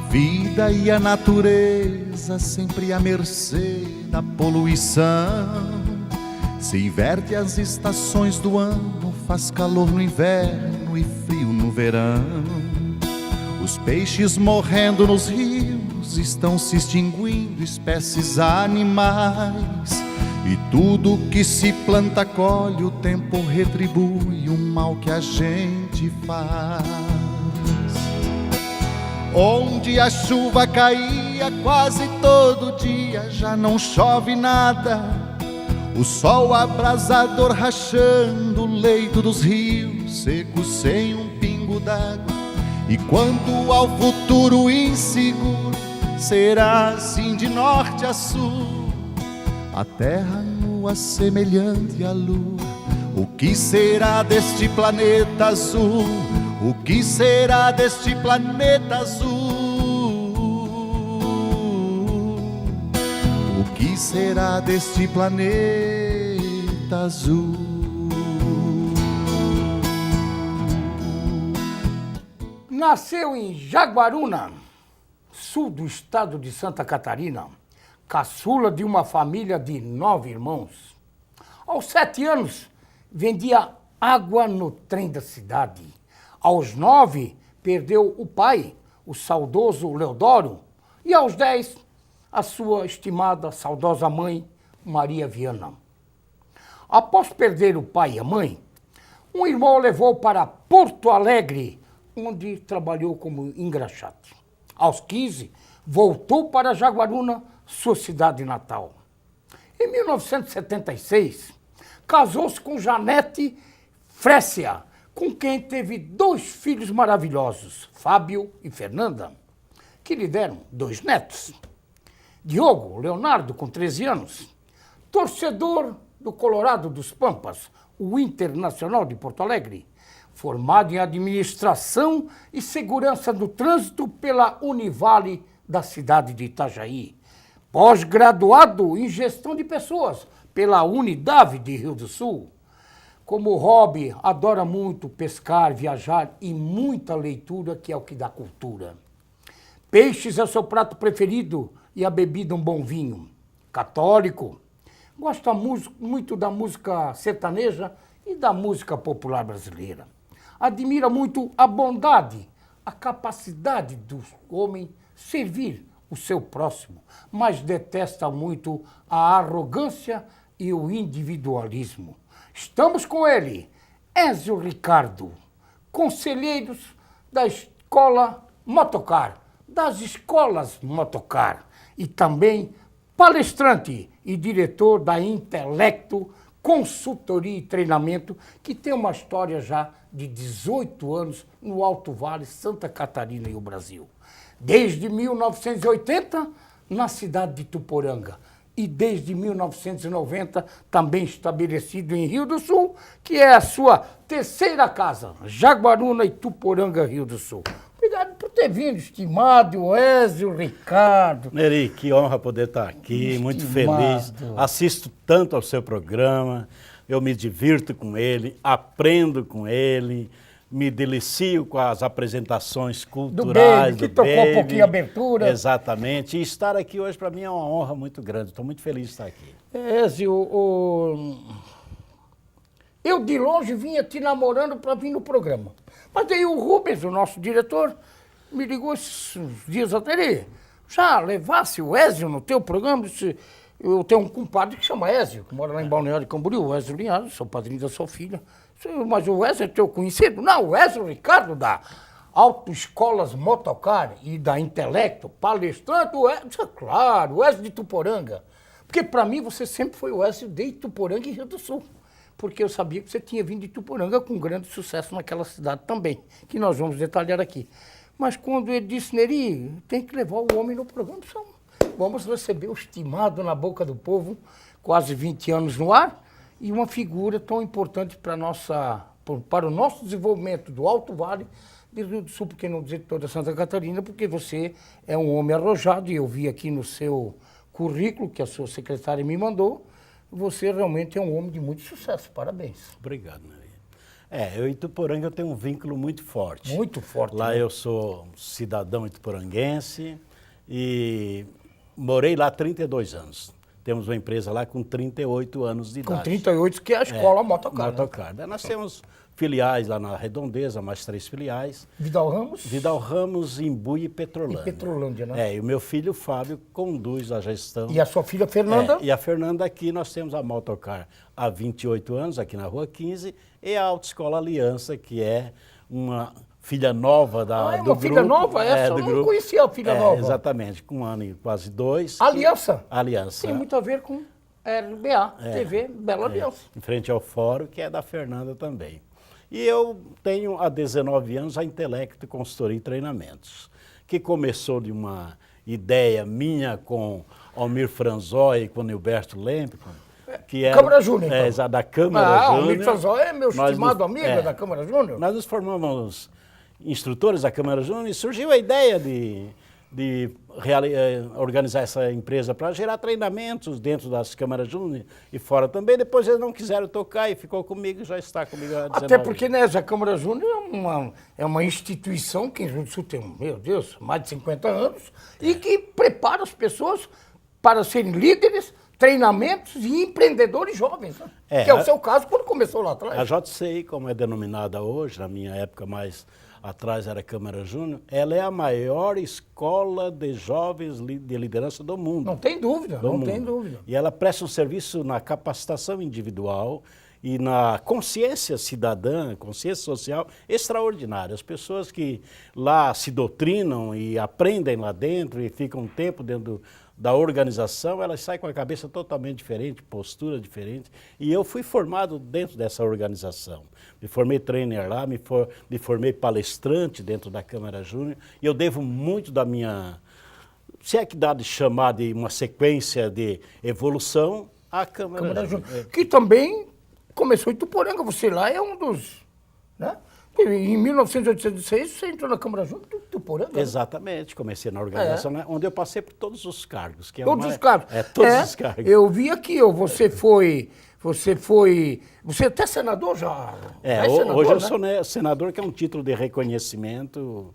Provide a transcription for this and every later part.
vida e a natureza sempre à mercê da poluição. Se inverte as estações do ano, faz calor no inverno e frio no verão. Os peixes morrendo nos rios, estão se extinguindo espécies animais. E tudo que se planta colhe, o tempo retribui o mal que a gente faz. Onde a chuva caía quase todo dia, já não chove nada. O sol abrasador rachando o leito dos rios, seco sem um pingo d'água. E quanto ao futuro inseguro, será assim de norte a sul. A terra nua semelhante à lua, o que será deste planeta azul? O que será deste planeta azul? O que será deste planeta azul? Nasceu em Jaguaruna, sul do estado de Santa Catarina, caçula de uma família de 9 irmãos. Aos 7 anos, vendia água no trem da cidade. Aos 9, perdeu o pai, o saudoso Leodoro. E aos 10, a sua estimada, saudosa mãe, Maria Viana. Após perder o pai e a mãe, um irmão o levou para Porto Alegre, onde trabalhou como engraxate. Aos 15, voltou para Jaguaruna, sua cidade natal. Em 1976, casou-se com Janete Frécia, com quem teve 2 filhos maravilhosos, Fábio e Fernanda, que lhe deram 2 netos. Diogo Leonardo, com 13 anos, torcedor do Colorado dos Pampas, o Internacional de Porto Alegre, formado em Administração e Segurança do Trânsito pela Univale da cidade de Itajaí, pós-graduado em Gestão de Pessoas pela Unidade de Rio do Sul. Como hobby, adora muito pescar, viajar e muita leitura, que é o que dá cultura. Peixes é o seu prato preferido e a bebida um bom vinho. Católico, gosta muito da música sertaneja e da música popular brasileira. Admira muito a bondade, a capacidade do homem servir o seu próximo, mas detesta muito a arrogância e o individualismo. Estamos com ele, Ézio Ricardo, conselheiros da Escola Motocar, das escolas Motocar, e também palestrante e diretor da Intelecto Consultoria e Treinamento, que tem uma história já de 18 anos no Alto Vale, Santa Catarina e o Brasil. Desde 1980, na cidade de Ituporanga, e desde 1990, também estabelecido em Rio do Sul, que é a sua terceira casa, Jaguaruna, Ituporanga, Rio do Sul. Obrigado por ter vindo, estimado Ézio Ricardo. Neri, que honra poder estar aqui, muito feliz. Assisto tanto ao seu programa, eu me divirto com ele, aprendo com ele, me delicio com as apresentações culturais do Baby, que tocou um pouquinho a abertura. Exatamente. E estar aqui hoje para mim é uma honra muito grande. Estou muito feliz de estar aqui. Ézio, eu de longe vinha te namorando para vir no programa. Mas daí o Rubens, o nosso diretor, me ligou esses dias atrás. Já levasse o Ézio no teu programa? Eu tenho um compadre que chama Ézio, que mora lá em Balneário Camboriú, o Ézio Linhares, sou padrinho da sua filha. Mas o Ézio é teu conhecido? Não, o Ézio Ricardo da Autoescolas Motocar e da Intelecto, palestrante, o Ézio, claro, o Ézio de Ituporanga. Porque para mim você sempre foi o Ézio de Ituporanga e Rio do Sul. Porque eu sabia que você tinha vindo de Ituporanga com grande sucesso naquela cidade também, que nós vamos detalhar aqui. Mas quando ele disse, Neri, tem que levar o homem no programa, vamos receber o estimado na boca do povo, quase 20 anos no ar, e uma figura tão importante para o nosso desenvolvimento do Alto Vale, de Rio do Sul, porque não dizer toda Santa Catarina, porque você é um homem arrojado, e eu vi aqui no seu currículo, que a sua secretária me mandou, você realmente é um homem de muito sucesso. Parabéns. Obrigado, Neri. Eu em Ituporanga eu tenho um vínculo muito forte. Muito forte. Lá né? eu sou cidadão ituporanguense e morei lá 32 anos. Temos uma empresa lá com 38 anos de idade. Com 38, que é a escola Motocar. Né? Motocar. Nós temos filiais lá na Redondeza, mais 3 filiais. Vidal Ramos? Vidal Ramos, Imbu e Petrolândia. E Petrolândia, né? E o meu filho Fábio conduz a gestão. E a sua filha Fernanda? E a Fernanda aqui, nós temos a Motocar há 28 anos, aqui na Rua 15, e a Autoescola Aliança, que é uma filha nova do grupo. Uma filha nova? Essa eu não conhecia a filha nova. Exatamente, com 1 ano e quase 2. Aliança? Aliança. Tem muito a ver com RBA, TV Bela Aliança. Em frente ao fórum, que é da Fernanda também. E eu tenho há 19 anos a Intelecto Consultoria e Treinamentos, que começou de uma ideia minha com Almir Franzói e com Nilberto Lempico, que era... Câmara Júnior, então. Da Câmara Júnior. Almir Franzói é meu estimado amigo da Câmara Júnior. Nós nos formamos instrutores da Câmara Júnior e surgiu a ideia de organizar essa empresa para gerar treinamentos dentro das câmaras júnior e fora também. Depois eles não quiseram tocar e ficou comigo, já está comigo há 19 Até porque né, a Câmara Júnior é uma instituição que em Rio do Sul tem, meu Deus, mais de 50 anos e que prepara as pessoas para serem líderes, treinamentos e empreendedores jovens. Né? Que é o seu caso quando começou lá atrás. A JCI, como é denominada hoje, na minha época mais atrás era a Câmara Júnior, ela é a maior escola de jovens de liderança do mundo. Não tem dúvida, tem dúvida. E ela presta um serviço na capacitação individual e na consciência cidadã, consciência social extraordinária. As pessoas que lá se doutrinam e aprendem lá dentro e ficam um tempo dentro da organização, elas saem com a cabeça totalmente diferente, postura diferente. E eu fui formado dentro dessa organização. Me formei trainer lá, me formei palestrante dentro da Câmara Júnior. E eu devo muito da minha, se é que dá de chamar de uma sequência de evolução, à Câmara Júnior. Que também começou em Ituporanga. Você lá é um dos... Né? Em 1986, você entrou na Câmara Júnior de Ituporanga. Exatamente, comecei na organização, né, onde eu passei por todos os cargos. Que todos os cargos. Todos os cargos. Eu vi aqui, você é até senador já? Senador, hoje eu sou senador, que é um título de reconhecimento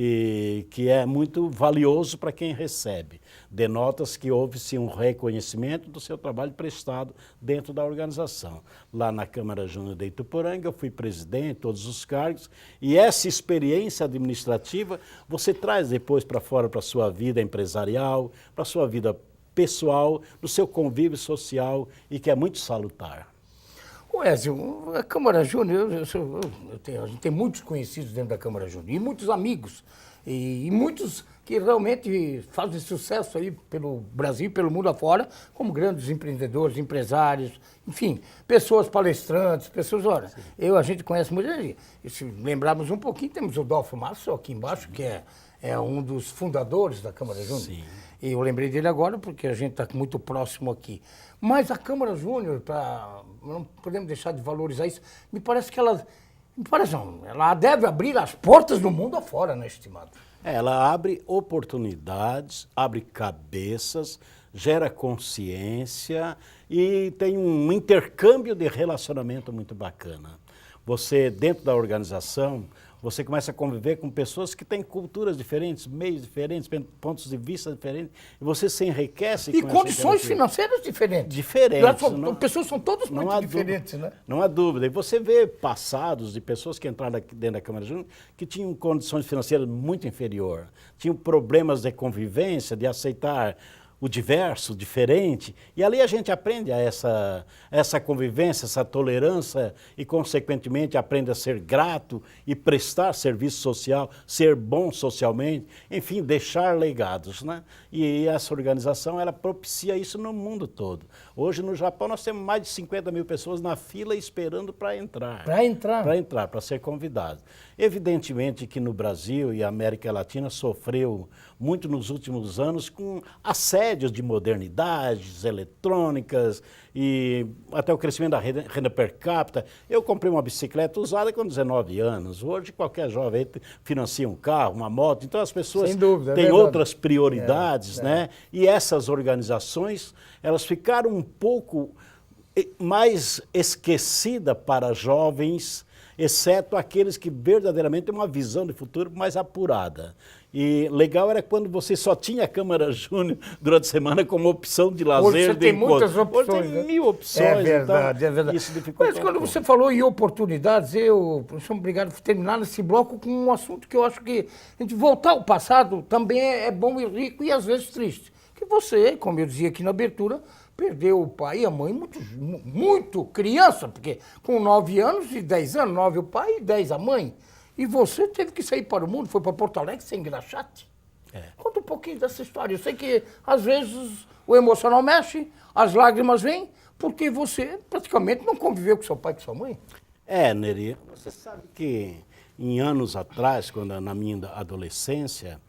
e que é muito valioso para quem recebe. Denota-se que houve-se um reconhecimento do seu trabalho prestado dentro da organização. Lá na Câmara Júnior de Ituporanga, eu fui presidente, todos os cargos, e essa experiência administrativa você traz depois para fora, para a sua vida empresarial, para a sua vida pessoal, no seu convívio social, e que é muito salutar. Ezio, a Câmara Júnior, a gente tem muitos conhecidos dentro da Câmara Júnior, e muitos amigos, e muitos que realmente fazem sucesso aí pelo Brasil e pelo mundo afora, como grandes empreendedores, empresários, enfim, pessoas palestrantes, pessoas, olha, a gente conhece muito, e se lembrarmos um pouquinho, temos o Dolfo Márcio aqui embaixo, que é um dos fundadores da Câmara Júnior. Sim. E eu lembrei dele agora porque a gente está muito próximo aqui. Mas a Câmara Júnior, não podemos deixar de valorizar isso, me parece que ela deve abrir as portas do mundo afora, né, estimado? Ela abre oportunidades, abre cabeças, gera consciência e tem um intercâmbio de relacionamento muito bacana. Você, dentro da organização, você começa a conviver com pessoas que têm culturas diferentes, meios diferentes, pontos de vista diferentes, e você se enriquece. E condições financeiras diferentes. Diferentes. Pessoas são todas muito diferentes, né? Não há dúvida. E você vê passados de pessoas que entraram dentro da Câmara Júnior que tinham condições financeiras muito inferiores, tinham problemas de convivência, de aceitar o diverso, o diferente, e ali a gente aprende essa convivência, essa tolerância e, consequentemente, aprende a ser grato e prestar serviço social, ser bom socialmente, enfim, deixar legados, né? E essa organização, ela propicia isso no mundo todo. Hoje, no Japão, nós temos mais de 50 mil pessoas na fila esperando para entrar. Para ser convidado. Evidentemente que no Brasil e a América Latina sofreu muito nos últimos anos com assédios de modernidades eletrônicas e até o crescimento da renda per capita. Eu comprei uma bicicleta usada com 19 anos. Hoje qualquer jovem financia um carro, uma moto. Então as pessoas têm outras prioridades, né? E essas organizações, elas ficaram um pouco mais esquecidas para jovens exceto aqueles que verdadeiramente têm uma visão de futuro mais apurada. E legal era quando você só tinha a Câmara Júnior durante a semana como opção de lazer. Hoje você tem muitas opções. Hoje tem 1000 opções. É verdade, então, é verdade. Isso dificulta. Mas quando você falou em oportunidades, professor, obrigado por terminar nesse bloco com um assunto que eu acho que a gente voltar ao passado também é bom e rico e às vezes triste. Que você, como eu dizia aqui na abertura, perdeu o pai e a mãe muito criança, porque com 9 anos e 10 anos, 9 o pai e 10 a mãe. E você teve que sair para o mundo, foi para Porto Alegre sem engraxate. Conta um pouquinho dessa história. Eu sei que às vezes o emocional mexe, as lágrimas vêm, porque você praticamente não conviveu com seu pai e com sua mãe. Neri, você sabe que em anos atrás, quando na minha adolescência,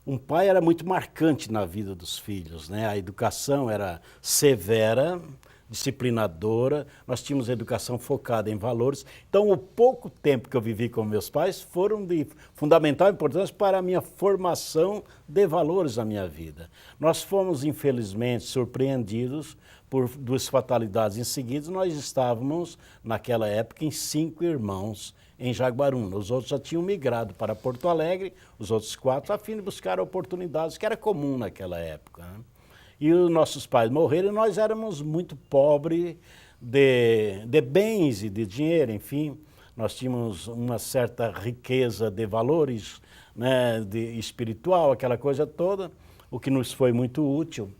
um pai era muito marcante na vida dos filhos, né? A educação era severa, disciplinadora, nós tínhamos educação focada em valores. Então, o pouco tempo que eu vivi com meus pais foram de fundamental importância para a minha formação de valores na minha vida. Nós fomos, infelizmente, surpreendidos por 2 fatalidades em seguida. Nós estávamos, naquela época, em 5 irmãos em Jaguaruna. Os outros já tinham migrado para Porto Alegre, os outros 4, a fim de buscar oportunidades, que era comum naquela época, né? E os nossos pais morreram e nós éramos muito pobres de bens e de dinheiro, enfim. Nós tínhamos uma certa riqueza de valores, né, de espiritual, aquela coisa toda, o que nos foi muito útil.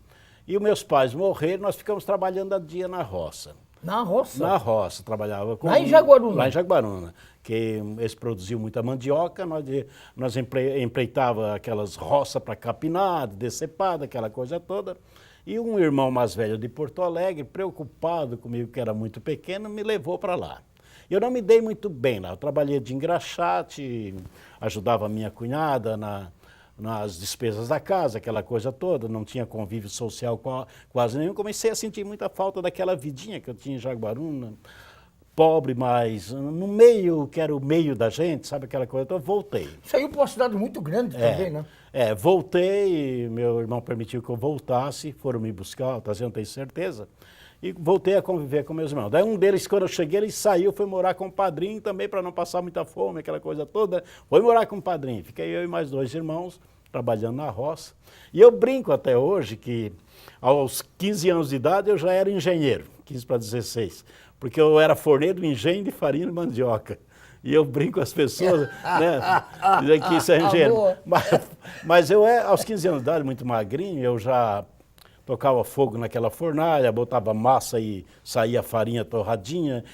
E os meus pais morreram, nós ficamos trabalhando a dia na roça. Na roça? Na roça, trabalhava com... Lá em Jaguaruna? Lá em Jaguaruna, que eles produziam muita mandioca, nós empreitava aquelas roças para capinar, decepada, aquela coisa toda. E um irmão mais velho de Porto Alegre, preocupado comigo, que era muito pequeno, me levou para lá. Eu não me dei muito bem lá, eu trabalhei de engraxate, ajudava a minha cunhada nas despesas da casa, aquela coisa toda, não tinha convívio social quase nenhum. Comecei a sentir muita falta daquela vidinha que eu tinha em Jaguaruna, pobre, mas no meio, que era o meio da gente, sabe aquela coisa? Então eu voltei. Saiu para uma cidade muito grande também, né? Voltei, meu irmão permitiu que eu voltasse, foram me buscar, eu não tenho certeza, e voltei a conviver com meus irmãos. Daí um deles, quando eu cheguei, ele saiu, foi morar com o padrinho também, para não passar muita fome, aquela coisa toda, foi morar com o padrinho. Fiquei eu e mais 2 irmãos, trabalhando na roça. E eu brinco até hoje que aos 15 anos de idade eu já era engenheiro, 15 para 16, porque eu era forneiro do engenho de farinha de mandioca. E eu brinco com as pessoas, né, dizem que isso é engenheiro. Mas eu, aos 15 anos de idade, muito magrinho, eu já tocava fogo naquela fornalha, botava massa e saía a farinha torradinha,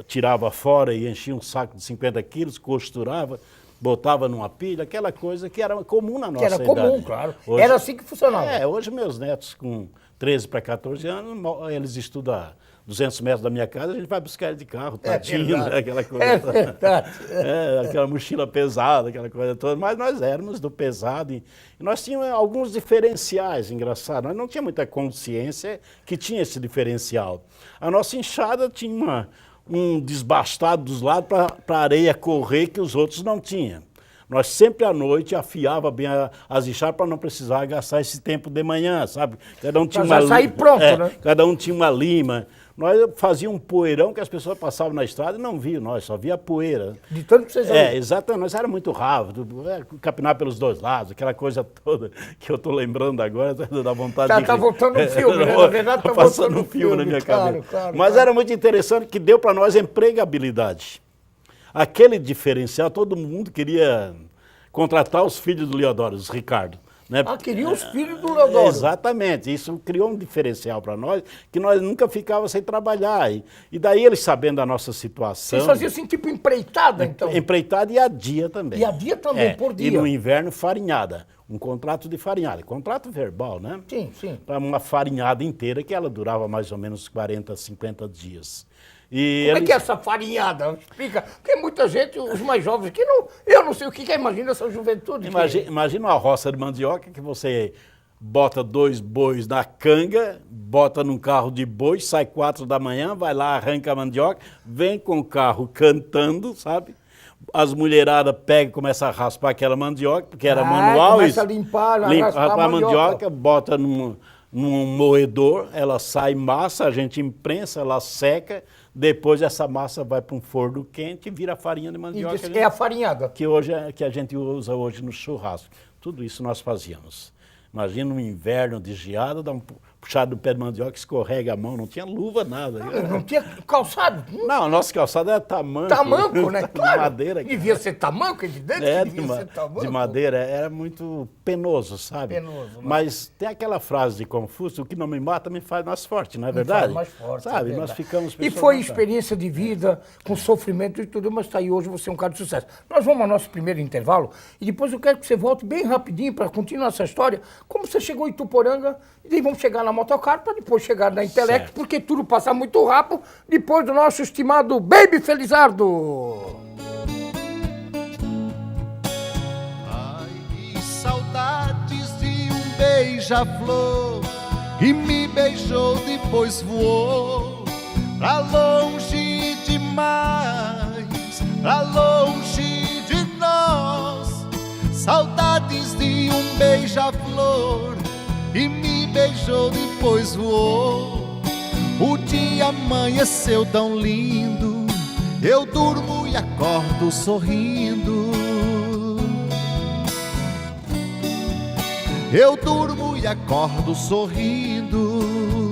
tirava fora e enchia um saco de 50 quilos, costurava, botava numa pilha, aquela coisa que era comum na nossa idade. Que era comum, claro. Hoje, era assim que funcionava. Hoje meus netos com 13 para 14 anos, eles estudam a 200 metros da minha casa, a gente vai buscar ele de carro, tadinho, né? Aquela coisa. É verdade. Aquela mochila pesada, aquela coisa toda. Mas nós éramos do pesado e nós tínhamos alguns diferenciais, engraçado. Nós não tínhamos muita consciência que tinha esse diferencial. A nossa enxada tinha um desbastado dos lados para a areia correr que os outros não tinham. Nós sempre à noite afiava bem as enxadas para não precisar gastar esse tempo de manhã, sabe? Cada um tinha uma lima, sair pronto, né? Cada um tinha uma lima. Nós fazíamos um poeirão que as pessoas passavam na estrada e não viam nós, só via poeira. De tanto que vocês exatamente. Nós era muito rápido, capinar pelos 2 lados, aquela coisa toda que eu estou lembrando agora, dá vontade de... Está voltando um filme, né? Na verdade está passando um filme na minha cabeça. Mas era muito interessante que deu para nós empregabilidade. Aquele diferencial, todo mundo queria contratar os filhos do Leodoro, os Ricardo. Né? Queriam os filhos do Leodoro. Exatamente, isso criou um diferencial para nós, que nós nunca ficávamos sem trabalhar. E daí eles sabendo da nossa situação... Vocês faziam assim, tipo empreitada, então? Empreitada e a dia também. E a dia também, por dia? E no inverno, farinhada. Um contrato de farinhada. Contrato verbal, né? Sim, sim. Para uma farinhada inteira, que ela durava mais ou menos 40, 50 dias. Como é que é essa farinhada? Explica. Porque muita gente, os mais jovens, que não, eu não sei o que é, imagina essa juventude. Imagina uma roça de mandioca que você bota 2 bois na canga, bota num carro de boi, sai 4 da manhã, vai lá, arranca a mandioca, vem com o carro cantando, sabe? As mulheradas pegam e começam a raspar aquela mandioca, porque era manual. Começa a limpar, raspar a mandioca. Bota num moedor, ela sai massa, a gente imprensa, ela seca. Depois essa massa vai para um forno quente e vira farinha de mandioca. É a farinhada. Que a gente usa hoje no churrasco. Tudo isso nós fazíamos. Imagina um inverno de geada, dá um puxado do pé de mandioca, escorrega a mão, não tinha luva, nada. Não tinha calçado. Não, nosso calçado era tamanco. Tamanco, né? Claro. De madeira. Devia ser tamanco, evidente que devia ser tamanco. De madeira, era muito penoso, sabe? Penoso, né? Mas tem aquela frase de Confúcio, o que não me mata me faz mais forte, não é verdade? Mais forte, sabe, é nós ficamos... E foi experiência de vida, com sofrimento e tudo, mas está aí hoje você é um cara de sucesso. Nós vamos ao nosso primeiro intervalo e depois eu quero que você volte bem rapidinho para continuar essa história, como você chegou em Ituporanga, e daí vamos chegar na Motocar para depois chegar na Intelecto, Certo. porque tudo passa muito rápido, depois do nosso estimado Baby Felizardo. Ai, que saudades de um beija-flor que me beijou, depois voou pra longe demais, pra longe de nós. Saudades de um beija-flor que me beijou, depois voou. O dia amanheceu tão lindo, eu durmo e acordo sorrindo. Eu durmo e acordo sorrindo.